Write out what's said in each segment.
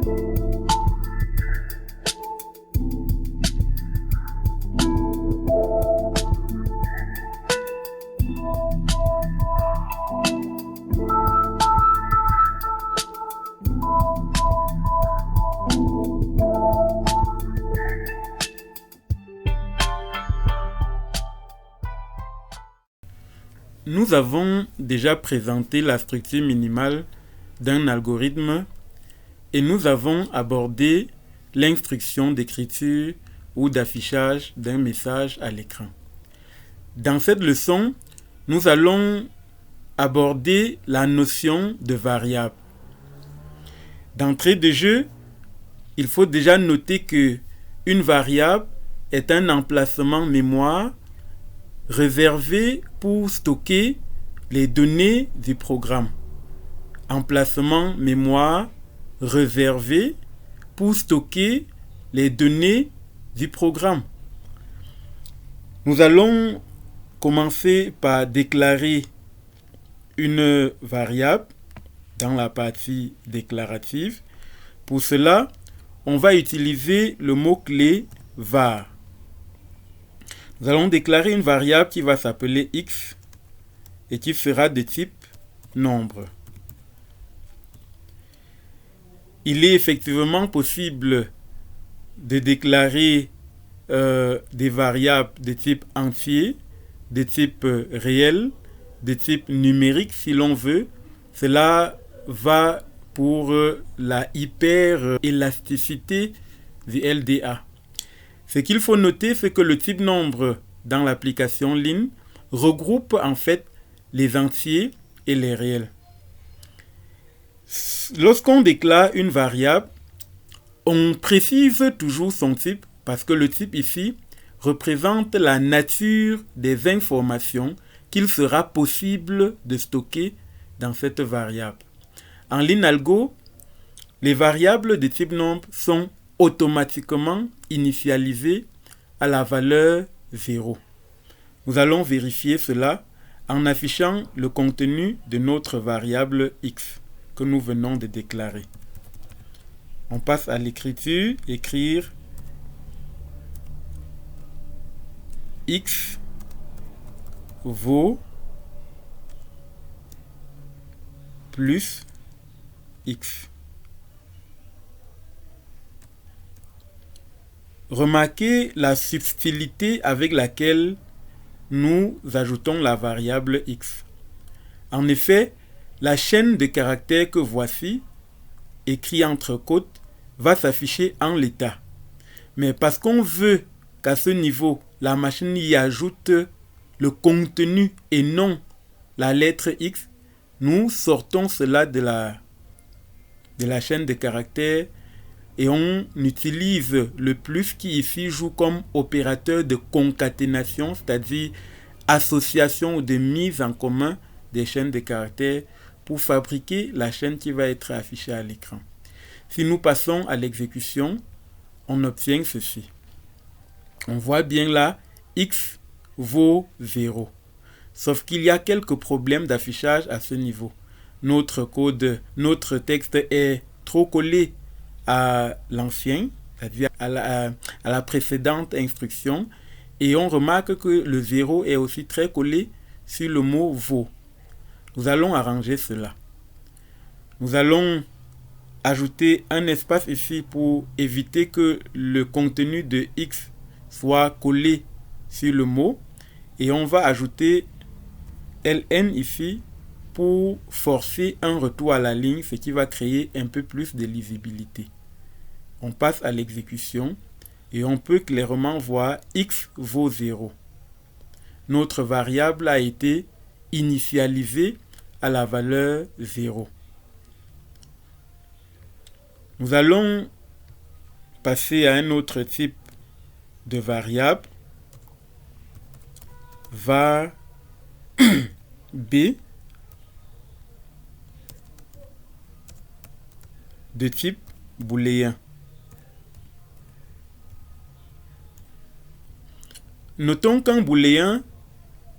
Nous avons déjà présenté la structure minimale d'un algorithme et nous avons abordé l'instruction d'écriture ou d'affichage d'un message à l'écran. Dans cette leçon, nous allons aborder la notion de variable. D'entrée de jeu, il faut déjà noter que une variable est un emplacement mémoire réservé pour stocker les données du programme. Emplacement mémoire réservé pour stocker les données du programme. Nous allons commencer par déclarer une variable dans la partie déclarative. Pour cela, on va utiliser le mot-clé var. Nous allons déclarer une variable qui va s'appeler x et qui sera de type nombre. Il est effectivement possible de déclarer des variables de type entier, de type réel, de type numérique si l'on veut. Cela va pour la hyper-élasticité du LDA. Ce qu'il faut noter, c'est que le type nombre dans l'application Lean regroupe en fait les entiers et les réels. Lorsqu'on déclare une variable, on précise toujours son type parce que le type ici représente la nature des informations qu'il sera possible de stocker dans cette variable. En Lean Algo, les variables de type nombre sont automatiquement initialisées à la valeur 0. Nous allons vérifier cela en affichant le contenu de notre variable x que nous venons de déclarer. On passe à l'écriture, écrire x vaut plus x. Remarquez la subtilité avec laquelle nous ajoutons la variable x. En effet, la chaîne de caractères que voici, écrit entre côtes, va s'afficher en l'état. Mais parce qu'on veut qu'à ce niveau, la machine y ajoute le contenu et non la lettre x, nous sortons cela de la chaîne de caractères et on utilise le plus qui ici joue comme opérateur de concaténation, c'est-à-dire association ou de mise en commun des chaînes de caractères pour fabriquer la chaîne qui va être affichée à l'écran. Si nous passons à l'exécution, on obtient ceci. On voit bien là, x vaut 0. Sauf qu'il y a quelques problèmes d'affichage à ce niveau. Notre code, notre texte est trop collé à l'ancien, c'est-à-dire à la précédente instruction, et on remarque que le 0 est aussi très collé sur le mot vaut. Nous allons arranger cela. Nous allons ajouter un espace ici pour éviter que le contenu de x soit collé sur le mot, et on va ajouter ln ici pour forcer un retour à la ligne, ce qui va créer un peu plus de lisibilité. On passe à l'exécution et on peut clairement voir x vaut 0. Notre variable a été initialisée à la valeur 0. Nous allons passer à un autre type de variable, var b de type booléen. Notons qu'un booléen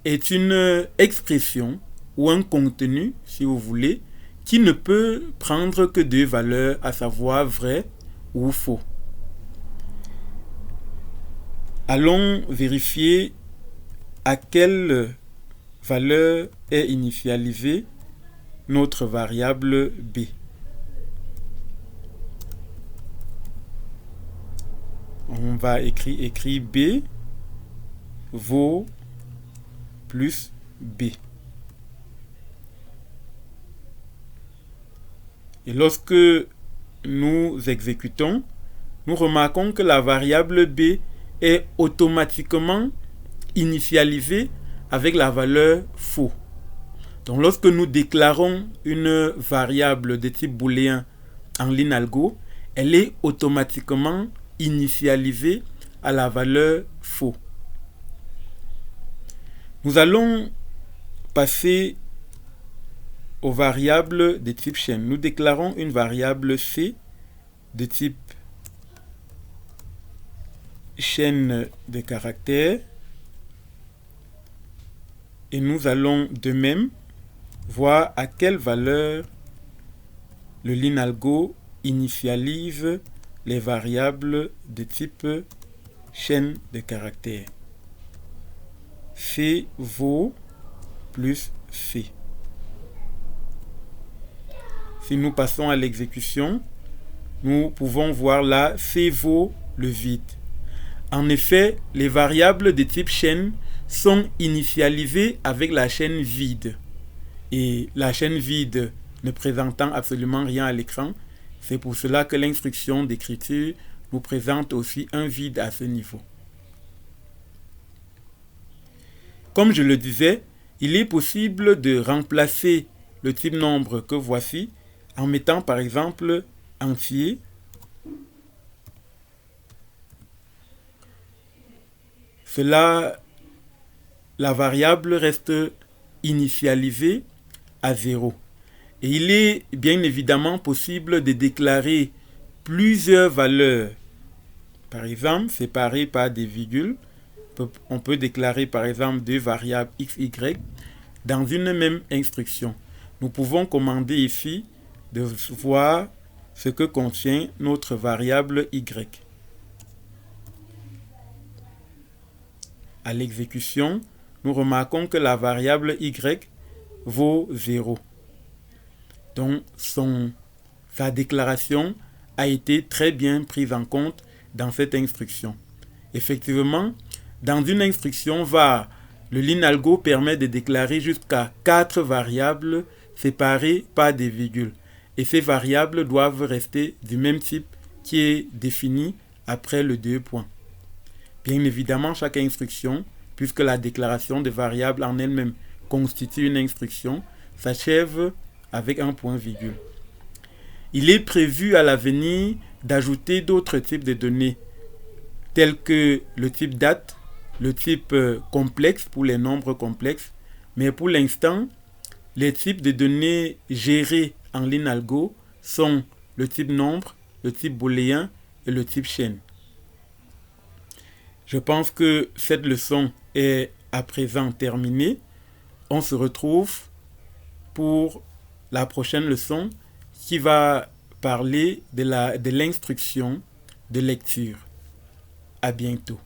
est une expression ou un contenu, si vous voulez, qui ne peut prendre que deux valeurs, à savoir vrai ou faux. Allons vérifier à quelle valeur est initialisée notre variable b. On va écrire b vaut plus b. Et lorsque nous exécutons, nous remarquons que la variable b est automatiquement initialisée avec la valeur faux. Donc lorsque nous déclarons une variable de type booléen en ligne algo, elle est automatiquement initialisée à la valeur faux. Nous allons passer aux variables de type chaîne. Nous déclarons une variable C de type chaîne de caractères et nous allons de même voir à quelle valeur le linalgo initialise les variables de type chaîne de caractères. C vaut plus C. Si nous passons à l'exécution, nous pouvons voir là C vaut le vide. En effet, les variables de type chaîne sont initialisées avec la chaîne vide. Et la chaîne vide ne présentant absolument rien à l'écran, c'est pour cela que l'instruction d'écriture nous présente aussi un vide à ce niveau. Comme je le disais, il est possible de remplacer le type nombre que voici en mettant par exemple entier . Cela, la variable reste initialisée à 0. Et il est bien évidemment possible de déclarer plusieurs valeurs, par exemple séparées par des virgules. On peut déclarer par exemple deux variables x, y dans une même instruction. Nous pouvons commander ici de voir ce que contient notre variable y. À l'exécution, nous remarquons que la variable y vaut 0. Donc, sa déclaration a été très bien prise en compte dans cette instruction. Effectivement, dans une instruction var, le linalgo permet de déclarer jusqu'à 4 variables séparées par des virgules. Et ces variables doivent rester du même type qui est défini après le 2 points. Bien évidemment, chaque instruction, puisque la déclaration de variables en elle-même constitue une instruction, s'achève avec un point-virgule. Il est prévu à l'avenir d'ajouter d'autres types de données, tels que le type date, le type complexe pour les nombres complexes, mais pour l'instant, les types de données gérés en linalgo sont le type nombre, le type booléen et le type chaîne. Je pense que cette leçon est à présent terminée. On se retrouve pour la prochaine leçon qui va parler de l'instruction de lecture. À bientôt.